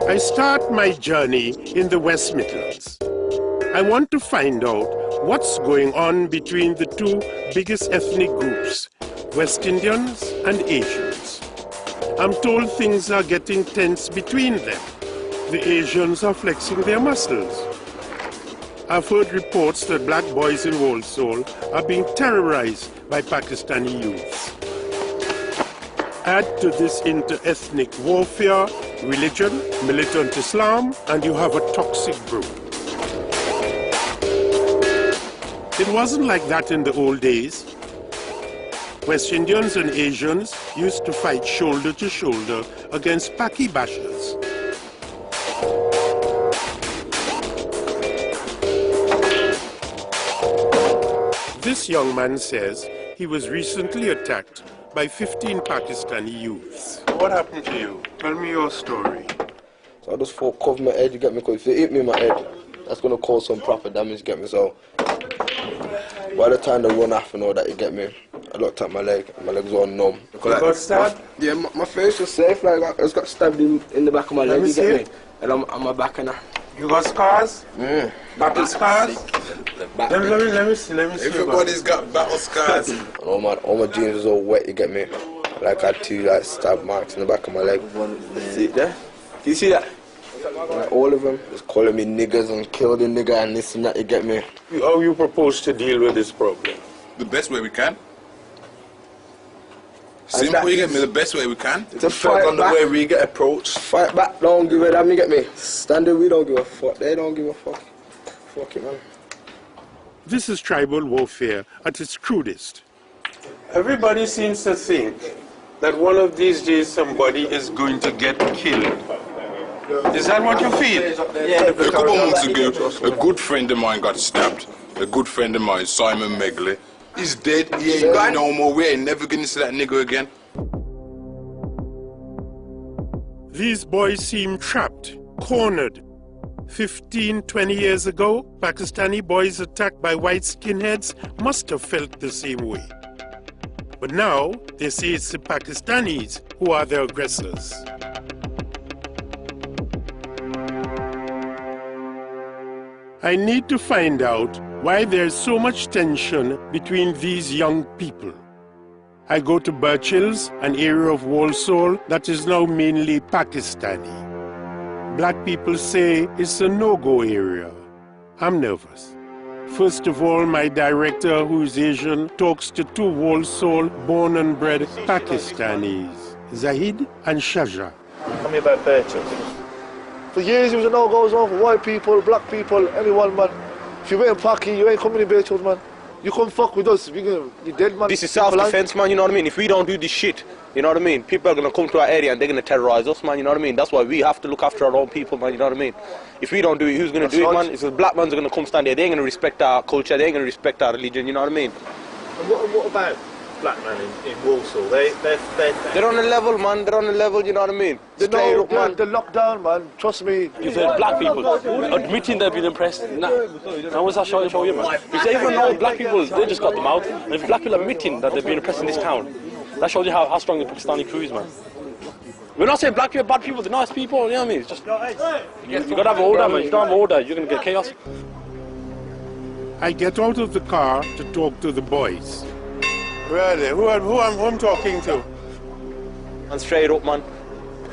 I start my journey in the West Midlands. I want to find out what's going on between the two biggest ethnic groups, West Indians and Asians. I'm told things are getting tense between them. The Asians are flexing their muscles. I've heard reports that black boys in Walsall are being terrorized by Pakistani youths. Add to this inter-ethnic warfare, religion, militant Islam, and you have a toxic brew. It wasn't like that in the old days. West Indians and Asians used to fight shoulder to shoulder against Paki bashers. This young man says he was recently attacked by 15 Pakistani youths. What happened to you? Tell me your story. So I just thought cover my head, you get me, because if they hit me in my head, that's going to cause some proper damage, you get me. So by the time they run off and all that, you get me, I looked at my leg, my legs were all numb. You got stabbed? Yeah, my face was safe, like I just got stabbed in the back of my leg, you get me? And I'm my back and You got scars? Battle scars? Let me see. Everybody's got battle scars. all my jeans was all wet, you get me? Like I had two stab marks in the back of my leg. See it there? Do you see that? Like all of them was calling me niggers and kill the nigger and this and that, you get me? How you propose to deal with this problem? The best way we can. Simple, you get me, the best way we can. To fight on the way we get approached. Fight back, don't give a damn, you get me? Standing, we don't give a fuck, they don't give a fuck. Fuck it, man. This is tribal warfare at its crudest. Everybody seems to think that one of these days somebody is going to get killed. Is that what you feel? Yeah. A couple of months ago, a good friend of mine got stabbed. A good friend of mine, Simon Megley. He's dead. He ain't got no more. We ain't never gonna see that nigga again. These boys seem trapped, cornered. 15, 20 years ago, Pakistani boys attacked by white skinheads must have felt the same way. But now, they say it's the Pakistanis who are the aggressors. I need to find out why there's so much tension between these young people. I go to Birchill's, an area of Walsall that is now mainly Pakistani. Black people say it's a no-go area. I'm nervous. First of all, my director, who is Asian, talks to two Walsall born and bred Pakistanis, Zahid and Shaja. Tell me about Birchill's. For years it was a no-go zone for white people, black people, anyone, man. If you ain't Paki, you ain't coming in Birchill's, man. You come fuck with us, you're dead, man. This is self-defense, man, you know what I mean? If we don't do this shit, you know what I mean? People are going to come to our area and they're going to terrorize us, man, you know what I mean? That's why we have to look after our own people, man, you know what I mean? If we don't do it, who's going to do it, man? It's the black men are going to come stand there. They ain't going to respect our culture, they ain't going to respect our religion, you know what I mean? And what about black men in Walsall? They're on a level, man, they're on a level, you know what I mean? They're locked down, man, trust me. You've heard black people admitting they've been oppressed. Now what's that show you, man? Because even though black people, they just got them out. And if black people admitting that they've been oppressed in this town, that shows you how strong the Pakistani crew is, man. We're not saying black people are bad people, they're nice people, you know what I mean? It's just, you got to have order, man. If you don't have order, you're going to get chaos. I get out of the car to talk to the boys. Really? Who I'm talking to? And straight up, man.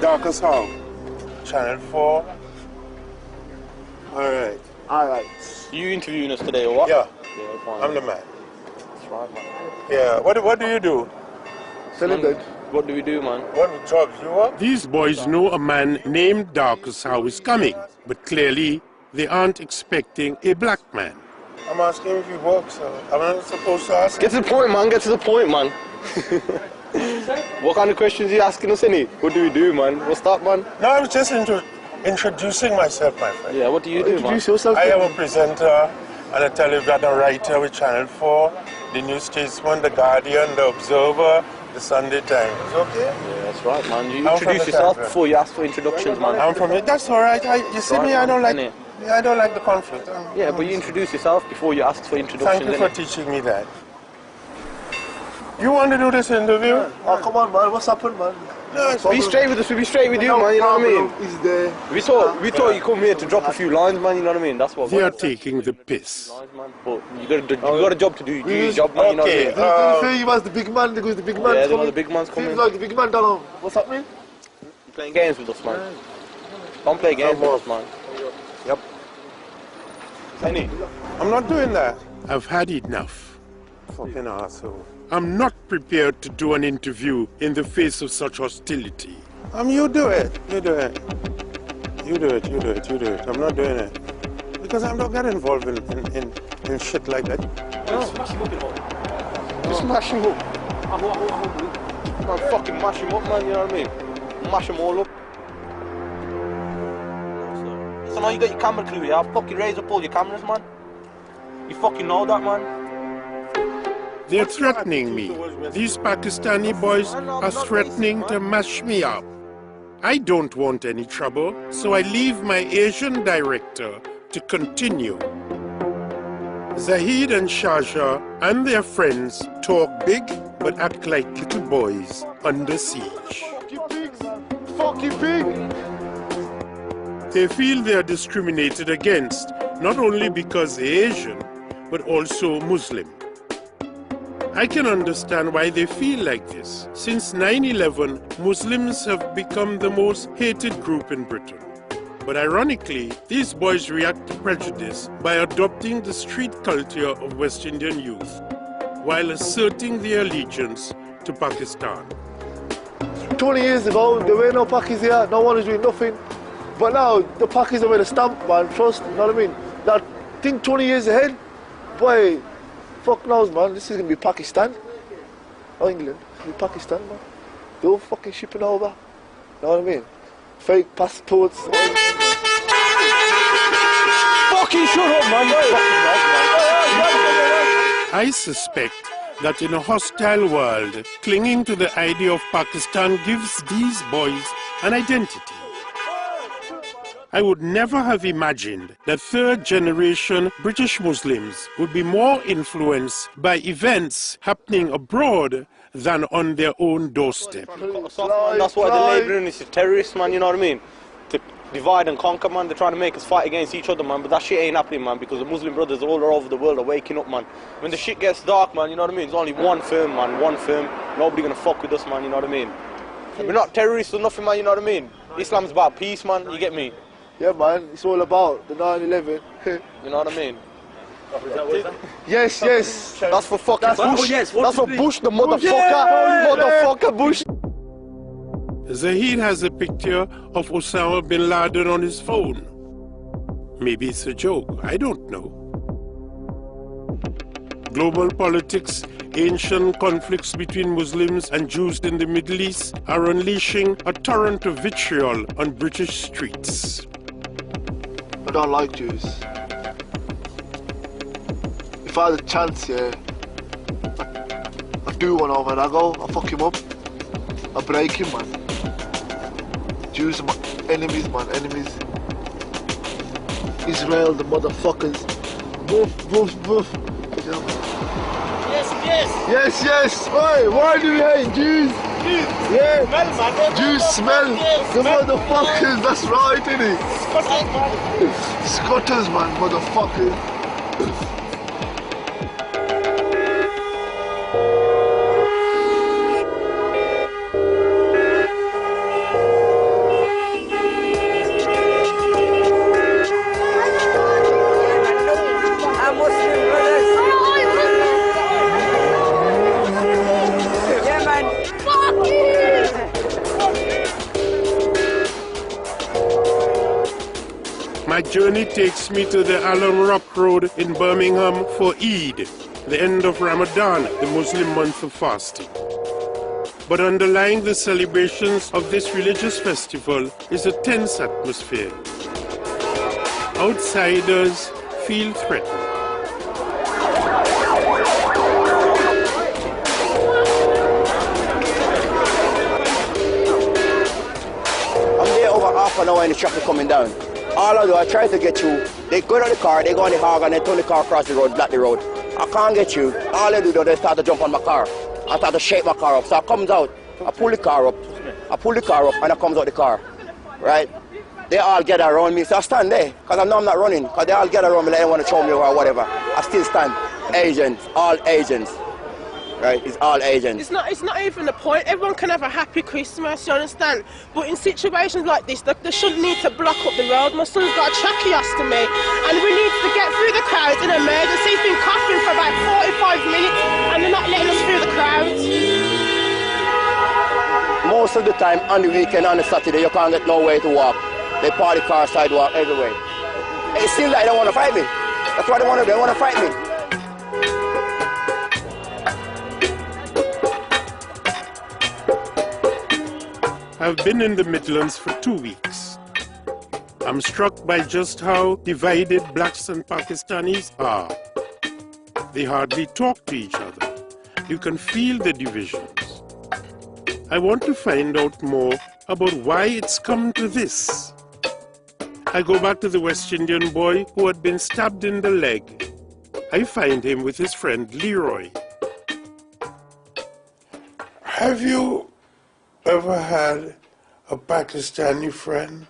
Darkest how? Channel 4? Alright. Alright. You interviewing us today or what? Yeah. Fine. I'm the man. That's right, man. Yeah. What do you do? Celebrate. What do we do, man? What jobs you want? These boys know a man named Darkest How is coming, but clearly they aren't expecting a black man. I'm asking if he works, so I'm not supposed to ask. Get to the point, man. Get to the point, man. What kind of questions are you asking us, innit? What do we do, man? What's that, man? No, I'm just introducing myself, my friend. Yeah, what do you do, man? Introduce yourself. I am a presenter and a television writer with Channel 4, the New Statesman, the Guardian, the Observer, the Sunday Times. Okay? Yeah, that's right, man. You introduce yourself before you ask for introductions, man. I'm from it. That's all right. You see me, I don't like the conflict. Yeah, but you introduce yourself before you ask for introductions. Thank you for teaching me that. You want to do this interview? Oh, come on, man. What's happened, man? No, be straight with us, we be straight with you, man, you know what I mean? He's there. We thought you come here to drop a few lines, man, you know what I mean? That's what They are taking the piss. But you got a job to do, you do your job, man, you know what I mean? Did you say he was the big man? Because the big man Yeah, the big man's coming. Seems like the big man don't know what's happening. You're playing games with us, man. Don't play games with us, man. Yep. Any? I'm not doing that. I've had enough. Fucking asshole. I'm not prepared to do an interview in the face of such hostility. You do it. You do it. You do it. You do it. You do it. I'm not doing it. Because I don't get involved in shit like that. Just smash him up. Man, fucking mash him up, man, you know what I mean? Mash him all up. So now you got your camera crew here, fucking raise up all your cameras, man. You fucking know that, man. They're threatening me. These Pakistani boys are threatening to mash me up. I don't want any trouble, so I leave my Asian director to continue. Zahid and Shaja and their friends talk big but act like little boys under siege. Fuck you, pig! They feel they are discriminated against, not only because they're Asian, but also Muslim. I can understand why they feel like this. Since 9/11, Muslims have become the most hated group in Britain. But ironically, these boys react to prejudice by adopting the street culture of West Indian youth, while asserting their allegiance to Pakistan. 20 years ago, there were no Pakis here, no one was doing nothing. But now, the Pakis have made a stamp, man, trust, you know what I mean? Now, think 20 years ahead, boy, fuck knows, man, this is gonna be Pakistan. Or England, it's gonna be Pakistan, man. They're all fucking shipping over, you know what I mean? Fake passports. Fucking shut up, man. I suspect that in a hostile world, clinging to the idea of Pakistan gives these boys an identity. I would never have imagined that third-generation British Muslims would be more influenced by events happening abroad than on their own doorstep. That's why the labelling is terrorists, man, you know what I mean? To divide and conquer, man. They're trying to make us fight against each other, man, but that shit ain't happening, man, because the Muslim brothers all over the world are waking up, man. When the shit gets dark, man, you know what I mean? There's only one firm, man, one firm. Nobody gonna fuck with us, man, you know what I mean? We're not terrorists or nothing, man, you know what I mean? Islam's about peace, man, you get me? Yeah, man, it's all about the 9/11. You know what I mean? Yes. That's for fucking Bush. Oh, yes. That's for Bush, the motherfucker. Motherfucker Bush. Zahid has a picture of Osama bin Laden on his phone. Maybe it's a joke, I don't know. Global politics, ancient conflicts between Muslims and Jews in the Middle East are unleashing a torrent of vitriol on British streets. I don't like Jews. If I had a chance, yeah, I'd do one over and I fuck him up. I break him, man. Jews are my enemies, man, enemies. Israel, the motherfuckers. Woof. Yes. Why do we hate Jews? Yeah. Jews smell. The motherfuckers. That's right, innit? Scotters, man, motherfuckers. My journey takes me to the Alam Rock Road in Birmingham for Eid, the end of Ramadan, the Muslim month of fasting. But underlying the celebrations of this religious festival is a tense atmosphere. Outsiders feel threatened. I'm there over half an hour and the traffic coming down. All I do, I try to get you. They go to the car, they go on the hog and they turn the car across the road, block the road. I can't get you. All I do, they start to jump on my car. I start to shake my car up. So I comes out, I pull the car up, I pull the car up and I comes out the car, right? They all gather around me, so I stand there, because I know I'm not running, because they all gather around me like they want to throw me or whatever. I still stand. Agents, all agents. Right, it's all agents. It's not even the point. Everyone can have a happy Christmas, you understand? But in situations like this, they shouldn't need to block up the road. My son's got a tracheostomy, and we need to get through the crowds in an emergency. He's been coughing for about 45 minutes, and they're not letting us through the crowds. Most of the time, on the weekend, on the Saturday, you can't get nowhere to walk. They party car, sidewalk, everywhere. It seems like they want to fight me. That's what they want to do. They want to fight me. I've been in the Midlands for 2 weeks. I'm struck by just how divided blacks and Pakistanis are. They hardly talk to each other. You can feel the divisions. I want to find out more about why it's come to this. I go back to the West Indian boy who had been stabbed in the leg. I find him with his friend Leroy. Have you ever had a Pakistani friend?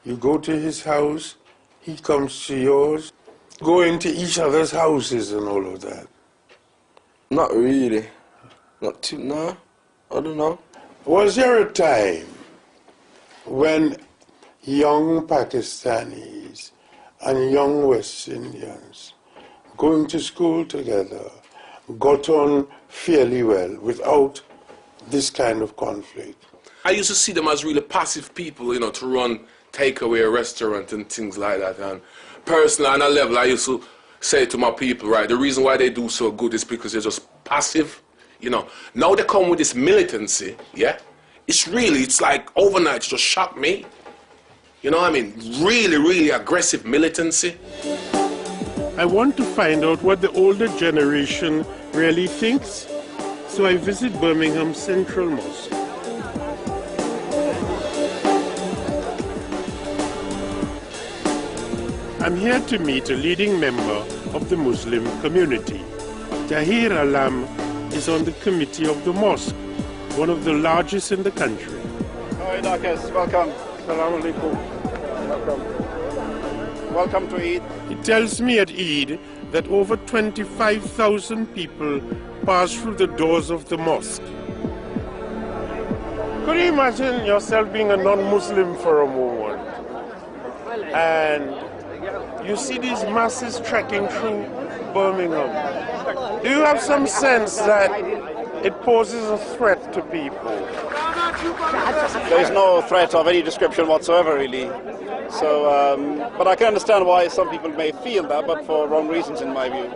You go to his house, he comes to yours, go into each other's houses and all of that. Not really. Not too, no. I don't know. Was there a time when young Pakistanis and young West Indians going to school together got on fairly well without this kind of conflict? I used to see them as really passive people, you know, to run takeaway restaurant and things like that. And personally, on a level, I used to say to my people, right, the reason why they do so good is because they're just passive, you know. Now they come with this militancy, yeah? It's like overnight, it just shocked me. You know what I mean? Really, really aggressive militancy. I want to find out what the older generation really thinks, so I visit Birmingham Central Mosque. I'm here to meet a leading member of the Muslim community. Tahir Alam is on the committee of the mosque, one of the largest in the country. Hi, Dakis. Welcome. Assalamu alaikum. Welcome to Eid. He tells me at Eid that over 25,000 people pass through the doors of the mosque. Could you imagine yourself being a non-Muslim for a moment? And you see these masses trekking through Birmingham. Do you have some sense that it poses a threat to people? There is no threat of any description whatsoever, really. So, but I can understand why some people may feel that, but for wrong reasons, in my view.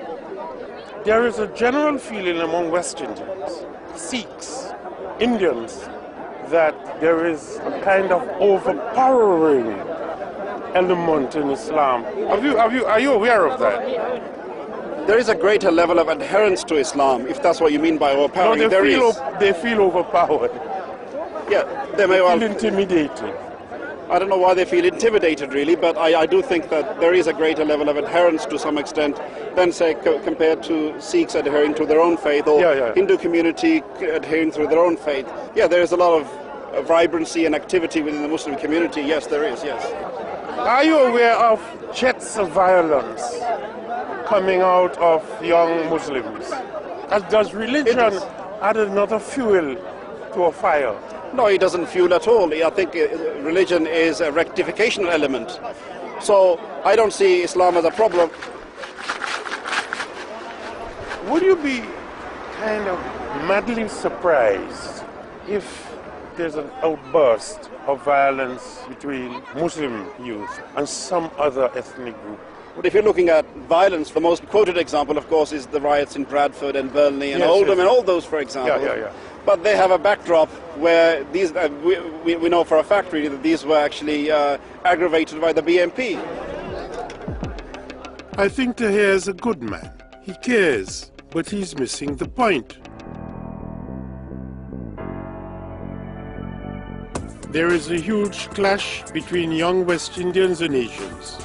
There is a general feeling among West Indians, Sikhs, Indians, that there is a kind of overpowering element in Islam. Are you aware of that? There is a greater level of adherence to Islam, if that's what you mean by overpowering. No, they feel overpowered. Yeah, they may well feel intimidated. I don't know why they feel intimidated, really, but I do think that there is a greater level of adherence to some extent than, say, compared to Sikhs adhering to their own faith or Hindu community adhering to their own faith. Yeah, there is a lot of vibrancy and activity within the Muslim community. Yes, there is, yes. Are you aware of jets of violence coming out of young Muslims? Does religion add another fuel to a fire? No, it doesn't fuel at all. I think religion is a rectification element. So I don't see Islam as a problem. Would you be kind of madly surprised if there's an outburst of violence between Muslim youth and some other ethnic group? But if you're looking at violence, the most quoted example, of course, is the riots in Bradford and Burnley and Oldham and all those, for example. But they have a backdrop where these, we know for a fact really that these were actually aggravated by the BNP. I think Tahir is a good man. He cares, but he's missing the point. There is a huge clash between young West Indians and Asians.